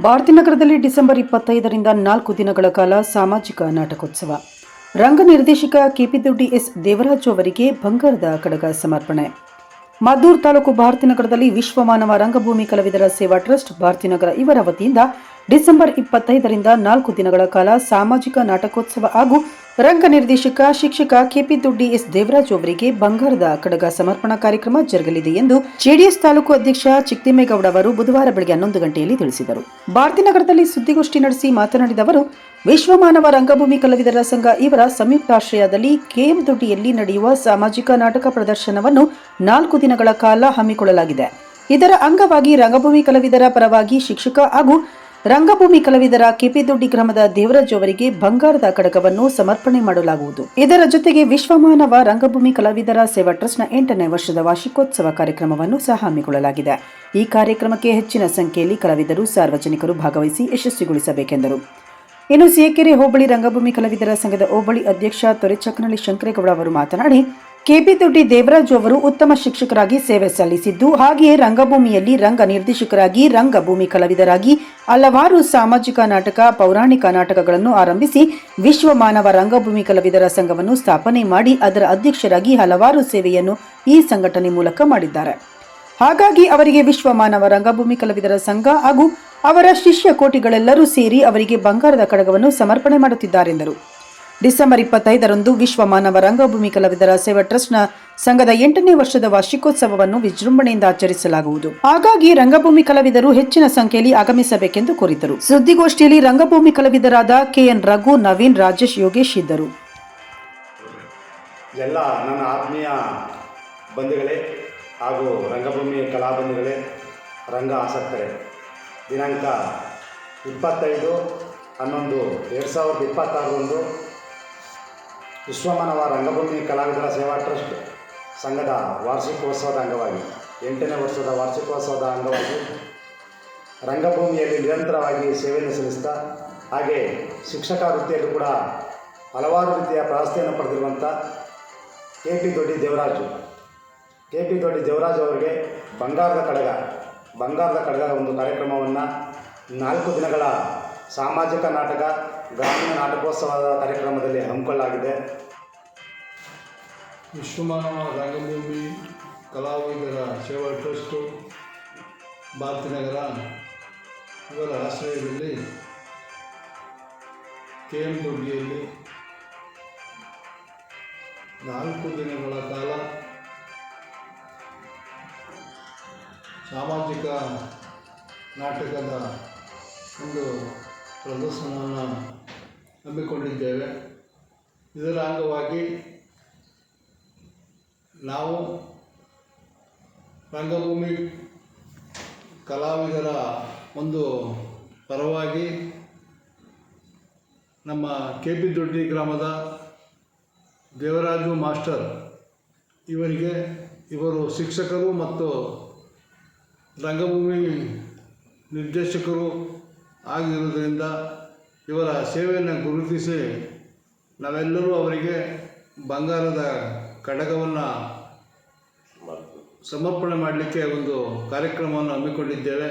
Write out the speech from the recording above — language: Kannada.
ಭಾರತೀನಗರದಲ್ಲಿ ಡಿಸೆಂಬರ್ 25ರಿಂದ 4 ದಿನಗಳ ಕಾಲ ಸಾಮಾಜಿಕ ನಾಟಕೋತ್ಸವ. ರಂಗ ನಿರ್ದೇಶಕ ಕೆಪಿ ಎಸ್ ದೇವರಾಜು ಅವರಿಗೆ ಬಂಗಾರದ ಕಡಗ ಸಮರ್ಪಣೆ. ಮದ್ದೂರು ತಾಲೂಕು ಭಾರತೀನಗರದಲ್ಲಿ ವಿಶ್ವಮಾನವ ರಂಗಭೂಮಿ ಕಲಾವಿದರ ಸೇವಾ ಟ್ರಸ್ಟ್ ಭಾರತೀನಗರ ಇವರ ವತಿಯಿಂದ ಡಿಸೆಂಬರ್ 25ರಿಂದ 4 ದಿನಗಳ ಕಾಲ ಸಾಮಾಜಿಕ ನಾಟಕೋತ್ಸವ ಹಾಗೂ ರಂಗ ನಿರ್ದೇಶಕ ಶಿಕ್ಷಕ ಕೆಪಿ ಎಸ್ ದೇವರಾಜು ಅವರಿಗೆ ಬಂಗಾರದ ಕಡಗ ಸಮರ್ಪಣಾ ಕಾರ್ಯಕ್ರಮ ಜರುಗಲಿದೆ ಎಂದು ಜೆಡಿಎಸ್ ತಾಲೂಕು ಅಧ್ಯಕ್ಷ ಚಿಕ್ಕತಿಮ್ಮೇಗೌಡ ಅವರು ಬುಧವಾರ ಬೆಳಗ್ಗೆ 11 ಗಂಟೆಯಲ್ಲಿ ತಿಳಿಸಿದರು. ಭಾರತೀನಗರದಲ್ಲಿ ಸುದ್ದಿಗೋಷ್ಠಿ ನಡೆಸಿ ಮಾತನಾಡಿದ ಅವರು, ವಿಶ್ವಮಾನವ ರಂಗಭೂಮಿ ಕಲಾವಿದರ ಸಂಘ ಇವರ ಸಂಯುಕ್ತಾಶ್ರಯದಲ್ಲಿ ಕೆಎಂದೊಡ್ಡಿಯಲ್ಲಿ ನಡೆಯುವ ಸಾಮಾಜಿಕ ನಾಟಕ ಪ್ರದರ್ಶನವನ್ನು 4 ದಿನಗಳ ಕಾಲ ಹಮ್ಮಿಕೊಳ್ಳಲಾಗಿದೆ. ಇದರ ಅಂಗವಾಗಿ ರಂಗಭೂಮಿ ಕಲಾವಿದರ ಪರವಾಗಿ ಶಿಕ್ಷಕ ಹಾಗೂ ರಂಗಭೂಮಿ ಕಲಾವಿದರ ಕೆಪಿದೊಡ್ಡಿ ಗ್ರಾಮದ ದೇವರಾಜು ಅವರಿಗೆ ಬಂಗಾರದ ಕಡಗವನ್ನು ಸಮರ್ಪಣೆ ಮಾಡಲಾಗುವುದು. ಇದರ ಜೊತೆಗೆ ವಿಶ್ವಮಾನವ ರಂಗಭೂಮಿ ಕಲಾವಿದರ ಸೇವಾ ಟ್ರಸ್ಟ್ನ 8ನೇ ವರ್ಷದ ವಾರ್ಷಿಕೋತ್ಸವ ಕಾರ್ಯಕ್ರಮವನ್ನು ಸಹ ಹಮ್ಮಿಕೊಳ್ಳಲಾಗಿದೆ. ಈ ಕಾರ್ಯಕ್ರಮಕ್ಕೆ ಹೆಚ್ಚಿನ ಸಂಖ್ಯೆಯಲ್ಲಿ ಕಲಾವಿದರು, ಸಾರ್ವಜನಿಕರು ಭಾಗವಹಿಸಿ ಯಶಸ್ವಿಗೊಳಿಸಬೇಕೆಂದರು. ಇನ್ನು ಸಿಯಕೆರೆ ಹೋಬಳಿ ರಂಗಭೂಮಿ ಕಲಾವಿದರ ಸಂಘದ ಹೋಬಳಿ ಅಧ್ಯಕ್ಷ ತೊರೆಚಕ್ಕನಹಳ್ಳಿ ಶಂಕರೇಗೌಡ ಅವರು ಮಾತನಾಡಿ, ಕೆಪಿ ದೇವರಾಜು ಅವರು ಉತ್ತಮ ಶಿಕ್ಷಕರಾಗಿ ಸೇವೆ ಸಲ್ಲಿಸಿದ್ದು, ಹಾಗೆಯೇ ರಂಗಭೂಮಿಯಲ್ಲಿ ರಂಗ ನಿರ್ದೇಶಕರಾಗಿ, ರಂಗಭೂಮಿ ಕಲಾವಿದರಾಗಿ ಹಲವಾರು ಸಾಮಾಜಿಕ ನಾಟಕ, ಪೌರಾಣಿಕ ನಾಟಕಗಳನ್ನು ಆರಂಭಿಸಿ ವಿಶ್ವಮಾನವ ರಂಗಭೂಮಿ ಕಲಾವಿದರ ಸಂಘವನ್ನು ಸ್ಥಾಪನೆ ಮಾಡಿ ಅದರ ಅಧ್ಯಕ್ಷರಾಗಿ ಹಲವಾರು ಸೇವೆಯನ್ನು ಈ ಸಂಘಟನೆ ಮೂಲಕ ಮಾಡಿದ್ದಾರೆ. ಹಾಗಾಗಿ ಅವರಿಗೆ ವಿಶ್ವಮಾನವ ರಂಗಭೂಮಿ ಕಲಾವಿದರ ಸಂಘ ಹಾಗೂ ಅವರ ಶಿಷ್ಯ ಕೋಟಿಗಳೆಲ್ಲರೂ ಸೇರಿ ಅವರಿಗೆ ಬಂಗಾರದ ಕಡಗವನ್ನು ಸಮರ್ಪಣೆ ಮಾಡುತ್ತಿದ್ದಾರೆಂದರು. ಡಿಸೆಂಬರ್ 25ರಂದು ವಿಶ್ವಮಾನವ ರಂಗಭೂಮಿ ಕಲಾವಿದರ ಸೇವಾ ಟ್ರಸ್ಟ್ನ ಸಂಘದ 8ನೇ ವರ್ಷದ ವಾರ್ಷಿಕೋತ್ಸವವನ್ನು ವಿಜೃಂಭಣೆಯಿಂದ ಆಚರಿಸಲಾಗುವುದು. ಹಾಗಾಗಿ ರಂಗಭೂಮಿ ಕಲಾವಿದರು ಹೆಚ್ಚಿನ ಸಂಖ್ಯೆಯಲ್ಲಿ ಆಗಮಿಸಬೇಕೆಂದು ಕೋರಿದರು. ಸುದ್ದಿಗೋಷ್ಠಿಯಲ್ಲಿ ರಂಗಭೂಮಿ ಕಲಾವಿದರಾದ ಕೆಎನ್ ರಘು, ನವೀನ್, ರಾಜೇಶ್, ಯೋಗೇಶ್ ಇದ್ದರು. ಎಲ್ಲ ನನ್ನ ಆತ್ಮೀಯ ಬಂಧುಗಳೇ ಹಾಗೂ ರಂಗಭೂಮಿ ಕಲಾಬಂಧುಗಳೇ, ರಂಗ ಆಸಕ್ತರೇ, ದಿನಾಂಕ 25/11/2026 ವಿಶ್ವಮಾನವ ರಂಗಭೂಮಿ ಕಲಾವಿದರ ಸೇವಾ ಟ್ರಸ್ಟ್ ಸಂಘದ ವಾರ್ಷಿಕೋತ್ಸವದ ಅಂಗವಾಗಿ 8ನೇ ವರ್ಷದ ವಾರ್ಷಿಕೋತ್ಸವದ ಅಂಗವಾಗಿ ರಂಗಭೂಮಿಯಲ್ಲಿ ನಿರಂತರವಾಗಿ ಸೇವೆಯನ್ನು ಸಲ್ಲಿಸ್ತಾ ಹಾಗೆ ಶಿಕ್ಷಕ ವೃತ್ತಿಯಲ್ಲೂ ಕೂಡ ಹಲವಾರು ರೀತಿಯ ಪ್ರಶಸ್ತಿಯನ್ನು ಪಡೆದಿರುವಂಥ ಕೆಪಿ ದೇವರಾಜು ಅವರಿಗೆ ಬಂಗಾರದ ಕಡಗ ಒಂದು ಕಾರ್ಯಕ್ರಮವನ್ನು 4 ದಿನಗಳ ಸಾಮಾಜಿಕ ನಾಟಕ, ಗ್ರಾಮೀಣ ನಾಟಕೋತ್ಸವದ ಕಾರ್ಯಕ್ರಮದಲ್ಲಿ ಹಮ್ಮಿಕೊಳ್ಳಲಾಗಿದೆ. ವಿಶ್ವಮಾನವ ರಂಗಭೂಮಿ ಕಲಾವಿದರ ಸೇವಾ ಟ್ರಸ್ಟು ಭಾರತೀನಗರ ಇವರ ಆಶ್ರಯದಲ್ಲಿ ಕೆಎಂದೊಡ್ಡಿಯಲ್ಲಿ 4 ದಿನಗಳ ಕಾಲ ಸಾಮಾಜಿಕ ನಾಟಕದ ಒಂದು ಪ್ರದರ್ಶನವನ್ನು ಹಮ್ಮಿಕೊಂಡಿದ್ದೇವೆ. ಇದರ ಅಂಗವಾಗಿ ನಾವು ರಂಗಭೂಮಿ ಕಲಾವಿದರ ಒಂದು ಪರವಾಗಿ ನಮ್ಮ ಕೆಪಿ ಗ್ರಾಮದ ದೇವರಾಜು ಮಾಸ್ಟರ್ ಇವರು ಶಿಕ್ಷಕರು ಮತ್ತು ರಂಗಭೂಮಿ ನಿರ್ದೇಶಕರು ಆಗಿರುವುದರಿಂದ ಇವರ ಸೇವೆಯನ್ನು ಗುರುತಿಸಿ ನಾವೆಲ್ಲರೂ ಅವರಿಗೆ ಬಂಗಾರದ ಕಡಗವನ್ನು ಸಮರ್ಪಣೆ ಮಾಡಲಿಕ್ಕೆ ಒಂದು ಕಾರ್ಯಕ್ರಮವನ್ನು ಹಮ್ಮಿಕೊಂಡಿದ್ದೇವೆ.